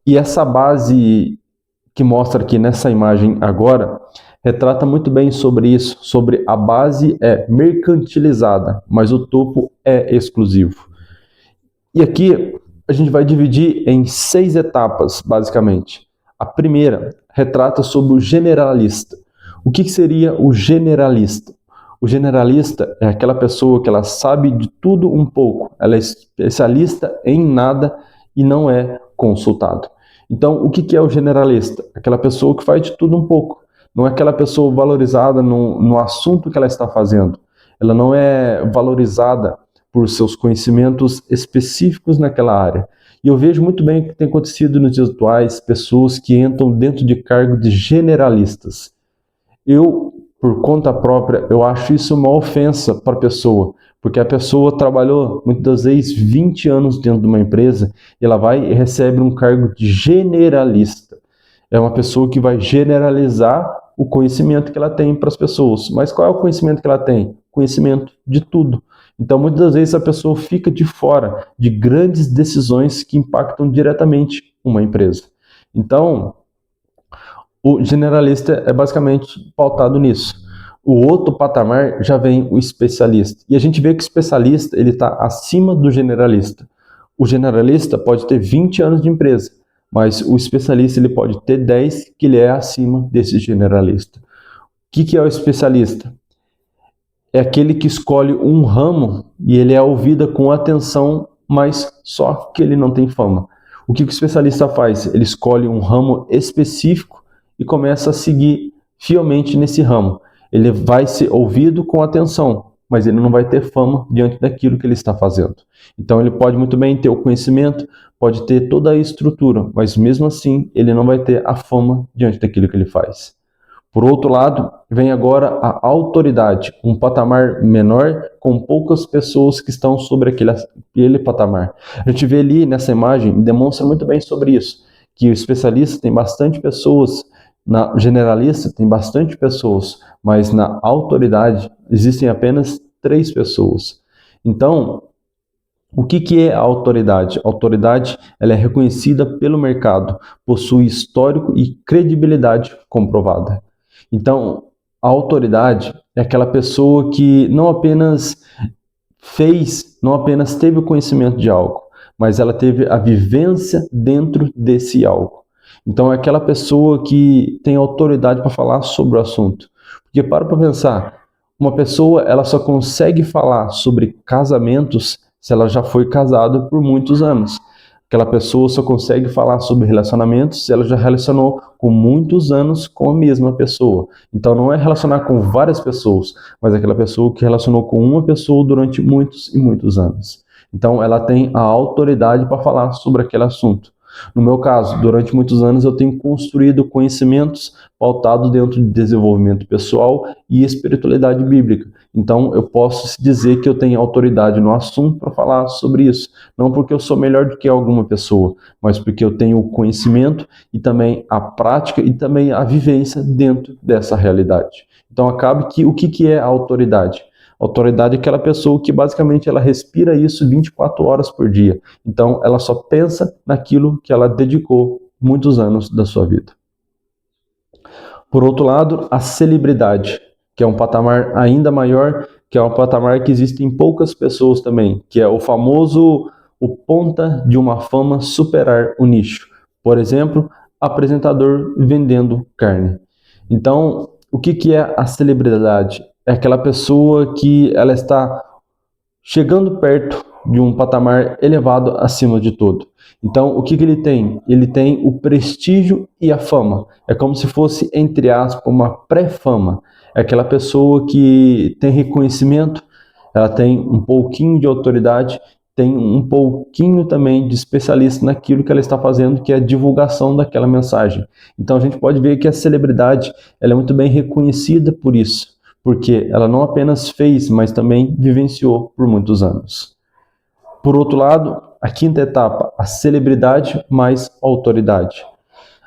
E essa base que mostra aqui nessa imagem agora, retrata muito bem sobre isso, sobre a base é mercantilizada, mas o topo é exclusivo. E aqui a gente vai dividir em 6 etapas, basicamente. A primeira retrata sobre o generalista. O que seria o generalista? O generalista é aquela pessoa que ela sabe de tudo um pouco, ela é especialista em nada e não é consultado. Então, o que é o generalista? Aquela pessoa que faz de tudo um pouco. Não é aquela pessoa valorizada no assunto que ela está fazendo. Ela não é valorizada por seus conhecimentos específicos naquela área. E eu vejo muito bem o que tem acontecido nos dias atuais, pessoas que entram dentro de cargo de generalistas. Eu, por conta própria, eu acho isso uma ofensa para a pessoa, porque a pessoa trabalhou muitas vezes 20 anos dentro de uma empresa e ela vai e recebe um cargo de generalista. É uma pessoa que vai generalizar o conhecimento que ela tem para as pessoas. Mas qual é o conhecimento que ela tem? Conhecimento de tudo. Então, muitas das vezes, a pessoa fica de fora de grandes decisões que impactam diretamente uma empresa. Então, o generalista é basicamente pautado nisso. O outro patamar já vem o especialista. E a gente vê que o especialista ele está acima do generalista. O generalista pode ter 20 anos de empresa, mas o especialista ele pode ter 10, que ele é acima desse generalista. O que é o especialista? É aquele que escolhe um ramo e ele é ouvido com atenção, mas só que ele não tem fama. O que o especialista faz? Ele escolhe um ramo específico e começa a seguir fielmente nesse ramo. Ele vai ser ouvido com atenção, mas ele não vai ter fama diante daquilo que ele está fazendo. Então ele pode muito bem ter o conhecimento, pode ter toda a estrutura, mas mesmo assim ele não vai ter a fama diante daquilo que ele faz. Por outro lado, vem agora a autoridade, um patamar menor com poucas pessoas que estão sobre aquele patamar. A gente vê ali nessa imagem, demonstra muito bem sobre isso, que o especialista tem bastante pessoas, na generalista tem bastante pessoas, mas na autoridade existem apenas 3 pessoas. Então, o que é a autoridade? A autoridade ela é reconhecida pelo mercado, possui histórico e credibilidade comprovada. Então, a autoridade é aquela pessoa que não apenas não apenas teve o conhecimento de algo, mas ela teve a vivência dentro desse algo. Então, é aquela pessoa que tem autoridade para falar sobre o assunto. Porque para pensar, uma pessoa ela só consegue falar sobre casamentos se ela já foi casada por muitos anos. Aquela pessoa só consegue falar sobre relacionamentos se ela já relacionou com muitos anos com a mesma pessoa. Então não é relacionar com várias pessoas, mas aquela pessoa que relacionou com uma pessoa durante muitos e muitos anos. Então ela tem a autoridade para falar sobre aquele assunto. No meu caso, durante muitos anos eu tenho construído conhecimentos pautados dentro de desenvolvimento pessoal e espiritualidade bíblica. Então eu posso dizer que eu tenho autoridade no assunto para falar sobre isso. Não porque eu sou melhor do que alguma pessoa, mas porque eu tenho o conhecimento e também a prática e também a vivência dentro dessa realidade. Então acaba que o que é a autoridade? Autoridade é aquela pessoa que basicamente ela respira isso 24 horas por dia. Então ela só pensa naquilo que ela dedicou muitos anos da sua vida. Por outro lado, a celebridade, que é um patamar ainda maior, que é um patamar que existem poucas pessoas também, que é o famoso o ponta de uma fama superar o nicho. Por exemplo, apresentador vendendo carne. Então, o que é a celebridade? É aquela pessoa que ela está chegando perto de um patamar elevado acima de tudo. Então, o que ele tem? Ele tem o prestígio e a fama. É como se fosse, entre aspas, uma pré-fama. É aquela pessoa que tem reconhecimento, ela tem um pouquinho de autoridade, tem um pouquinho também de especialista naquilo que ela está fazendo, que é a divulgação daquela mensagem. Então, a gente pode ver que a celebridade ela é muito bem reconhecida por isso, porque ela não apenas fez, mas também vivenciou por muitos anos. Por outro lado, a quinta etapa, a celebridade mais autoridade.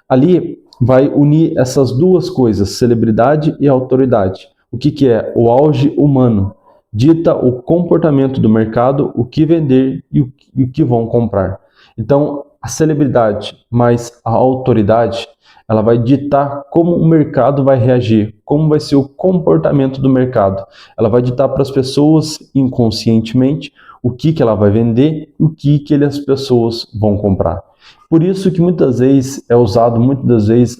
Ali vai unir essas duas coisas, celebridade e autoridade. O que é? O auge humano. Dita o comportamento do mercado, o que vender e o que vão comprar. Então, a celebridade mais a autoridade, ela vai ditar como o mercado vai reagir, como vai ser o comportamento do mercado. Ela vai ditar para as pessoas inconscientemente o que ela vai vender e o que as pessoas vão comprar. Por isso que muitas vezes é usado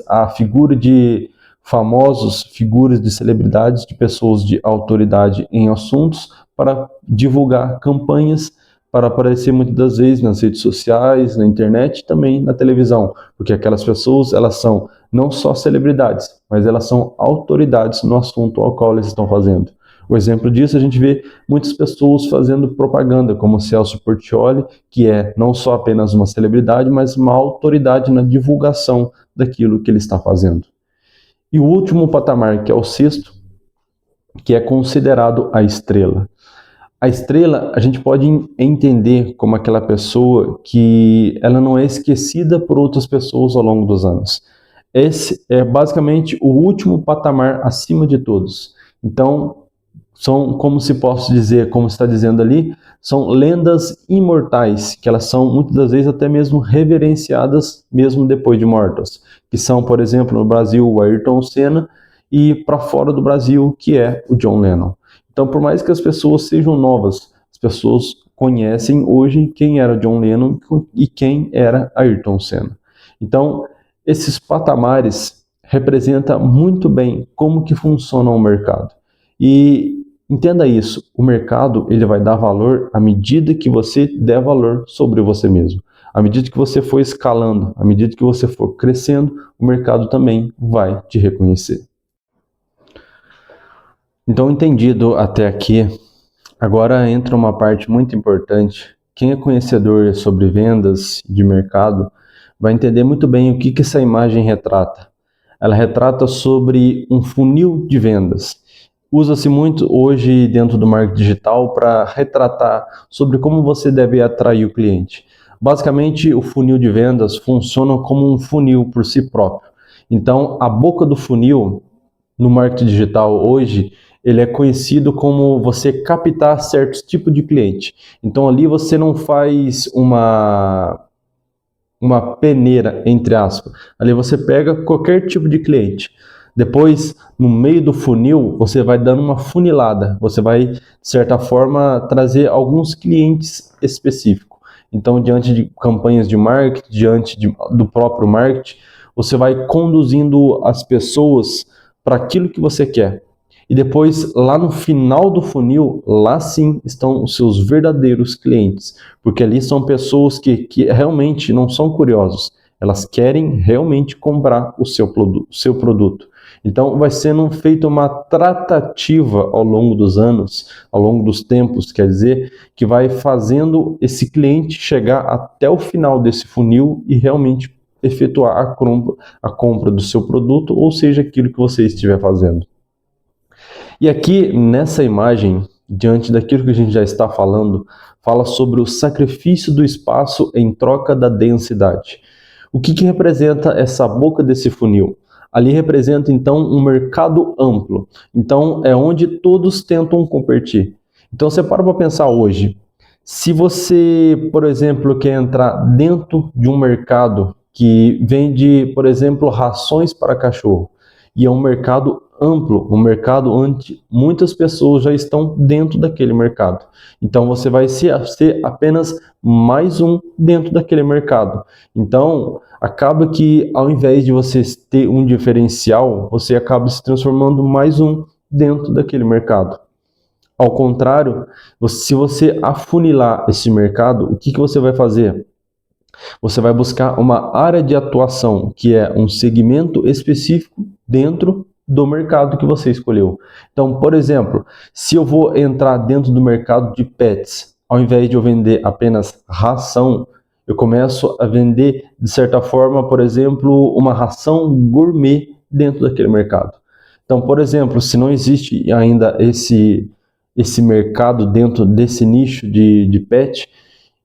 a figura de famosos, figuras de celebridades, de pessoas de autoridade em assuntos para divulgar campanhas, para aparecer muitas das vezes nas redes sociais, na internet e também na televisão, porque aquelas pessoas, elas são não só celebridades, mas elas são autoridades no assunto ao qual eles estão fazendo. O exemplo disso, a gente vê muitas pessoas fazendo propaganda, como Celso Portiolli, que é não só apenas uma celebridade, mas uma autoridade na divulgação daquilo que ele está fazendo. E o último patamar, que é o sexto, que é considerado a estrela. A estrela, a gente pode entender como aquela pessoa que ela não é esquecida por outras pessoas ao longo dos anos. Esse é basicamente o último patamar acima de todos. Então, são, como se posso dizer, como está dizendo ali, são lendas imortais, que elas são muitas das vezes até mesmo reverenciadas mesmo depois de mortas, que são, por exemplo, no Brasil, o Ayrton Senna, e para fora do Brasil, que é o John Lennon. Então, por mais que as pessoas sejam novas, as pessoas conhecem hoje quem era John Lennon e quem era Ayrton Senna. Então, esses patamares representam muito bem como que funciona o mercado. E entenda isso, o mercado ele vai dar valor à medida que você der valor sobre você mesmo. À medida que você for escalando, à medida que você for crescendo, o mercado também vai te reconhecer. Então, entendido até aqui, agora entra uma parte muito importante. Quem é conhecedor sobre vendas de mercado vai entender muito bem o que essa imagem retrata. Ela retrata sobre um funil de vendas. Usa-se muito hoje dentro do marketing digital para retratar sobre como você deve atrair o cliente. Basicamente, o funil de vendas funciona como um funil por si próprio. Então, a boca do funil no marketing digital hoje, ele é conhecido como você captar certos tipos de cliente. Então ali você não faz uma peneira, entre aspas. Ali você pega qualquer tipo de cliente. Depois, no meio do funil, você vai dando uma funilada. Você vai, de certa forma, trazer alguns clientes específicos. Então, diante de campanhas de marketing, do próprio marketing, você vai conduzindo as pessoas para aquilo que você quer. E depois, lá no final do funil, lá sim estão os seus verdadeiros clientes. Porque ali são pessoas que realmente não são curiosos. Elas querem realmente comprar o seu produto. Então, vai sendo feita uma tratativa ao longo dos anos, ao longo dos tempos, quer dizer, que vai fazendo esse cliente chegar até o final desse funil e realmente efetuar a compra do seu produto, ou seja, aquilo que você estiver fazendo. E aqui, nessa imagem, diante daquilo que a gente já está falando, fala sobre o sacrifício do espaço em troca da densidade. O que representa essa boca desse funil? Ali representa, então, um mercado amplo. Então, é onde todos tentam competir. Então, você para pensar hoje. Se você, por exemplo, quer entrar dentro de um mercado que vende, por exemplo, rações para cachorro, e é um mercado amplo, um mercado onde muitas pessoas já estão dentro daquele mercado. Então você vai ser apenas mais um dentro daquele mercado. Então acaba que ao invés de você ter um diferencial, você acaba se transformando mais um dentro daquele mercado. Ao contrário, se você afunilar esse mercado, o que você vai fazer? Você vai buscar uma área de atuação, que é um segmento específico dentro do mercado que você escolheu. Então, por exemplo, se eu vou entrar dentro do mercado de pets, ao invés de eu vender apenas ração, eu começo a vender, de certa forma, por exemplo, uma ração gourmet dentro daquele mercado. Então, por exemplo, se não existe ainda esse mercado dentro desse nicho de pet,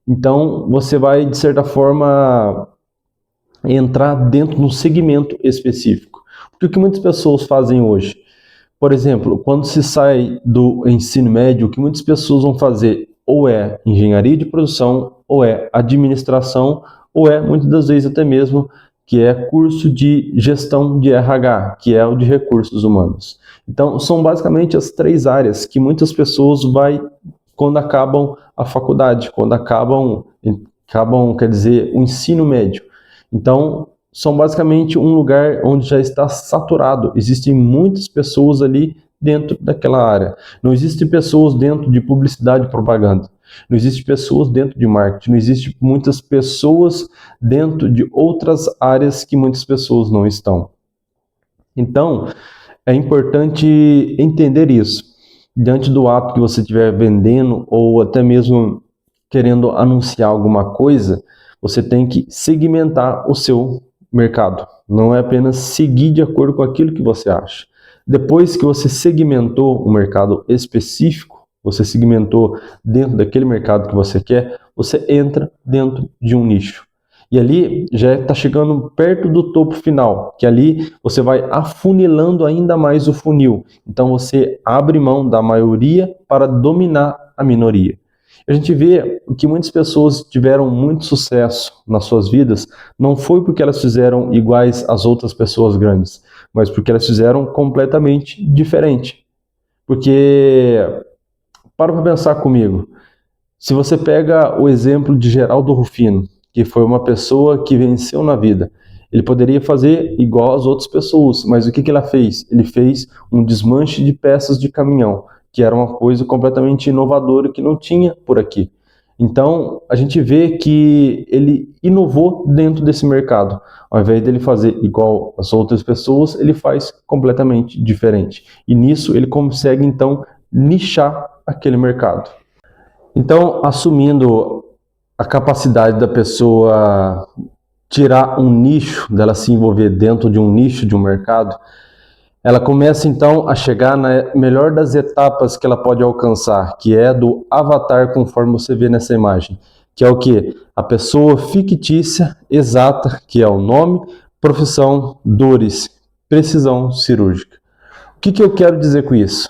então você vai, de certa forma, entrar dentro de um segmento específico. Porque o que muitas pessoas fazem hoje? Por exemplo, quando se sai do ensino médio, o que muitas pessoas vão fazer ou é engenharia de produção, ou é administração, ou muitas das vezes até mesmo que é curso de gestão de RH, que é o de recursos humanos. Então, são basicamente as 3 áreas que muitas pessoas quando acabam a faculdade, quando acabam, quer dizer, o ensino médio. Então, são basicamente um lugar onde já está saturado. Existem muitas pessoas ali dentro daquela área. Não existem pessoas dentro de publicidade e propaganda. Não existem pessoas dentro de marketing. Não existem muitas pessoas dentro de outras áreas que muitas pessoas não estão. Então, é importante entender isso. Diante do ato que você estiver vendendo ou até mesmo querendo anunciar alguma coisa, você tem que segmentar o seu mercado. Não é apenas seguir de acordo com aquilo que você acha. Depois que você segmentou um mercado específico, você segmentou dentro daquele mercado que você quer, você entra dentro de um nicho. E ali já está chegando perto do topo final, que ali você vai afunilando ainda mais o funil. Então você abre mão da maioria para dominar a minoria. A gente vê que muitas pessoas tiveram muito sucesso nas suas vidas, não foi porque elas fizeram iguais às outras pessoas grandes, mas porque elas fizeram completamente diferente. Porque, para pensar comigo, se você pega o exemplo de Geraldo Rufino, que foi uma pessoa que venceu na vida, ele poderia fazer igual às outras pessoas, mas o que ele fez? Ele fez um desmanche de peças de caminhão, que era uma coisa completamente inovadora que não tinha por aqui. Então, a gente vê que ele inovou dentro desse mercado. Ao invés dele fazer igual às outras pessoas, ele faz completamente diferente. E nisso ele consegue, então, nichar aquele mercado. Então, assumindo a capacidade da pessoa tirar um nicho, dela se envolver dentro de um nicho de um mercado, ela começa então a chegar na melhor das etapas que ela pode alcançar, que é do avatar, conforme você vê nessa imagem, que é o que? A pessoa fictícia exata, que é o nome, profissão, dores, precisão cirúrgica. O que eu quero dizer com isso?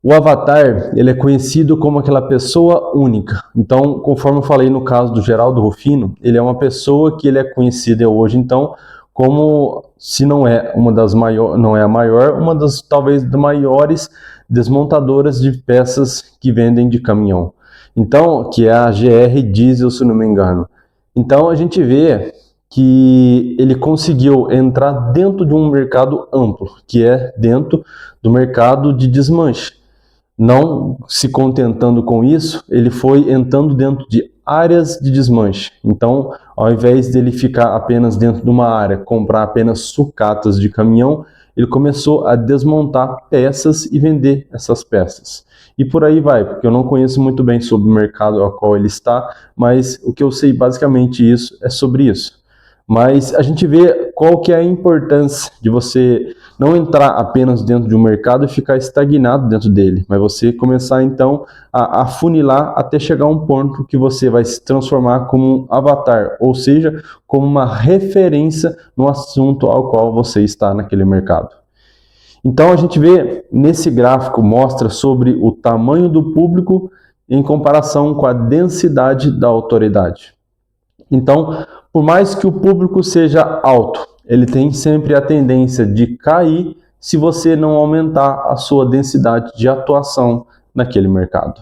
O avatar, ele é conhecido como aquela pessoa única. Então, conforme eu falei no caso do Geraldo Rufino, ele é uma pessoa que ele é conhecida hoje, então, como, se não é uma das maiores, não é a maior, uma das talvez das maiores desmontadoras de peças que vendem de caminhão. Então, que é a GR Diesel, se não me engano. Então, a gente vê que ele conseguiu entrar dentro de um mercado amplo, que é dentro do mercado de desmanche. Não se contentando com isso, ele foi entrando dentro de áreas de desmanche. Então, ao invés dele ficar apenas dentro de uma área, comprar apenas sucatas de caminhão, ele começou a desmontar peças e vender essas peças. E por aí vai, porque eu não conheço muito bem sobre o mercado ao qual ele está, mas o que eu sei basicamente isso é sobre isso. Mas a gente vê qual que é a importância de você não entrar apenas dentro de um mercado e ficar estagnado dentro dele, mas você começar então a afunilar até chegar a um ponto que você vai se transformar como um avatar, ou seja, como uma referência no assunto ao qual você está naquele mercado. Então a gente vê nesse gráfico, mostra sobre o tamanho do público em comparação com a densidade da autoridade. Então, por mais que o público seja alto, ele tem sempre a tendência de cair se você não aumentar a sua densidade de atuação naquele mercado.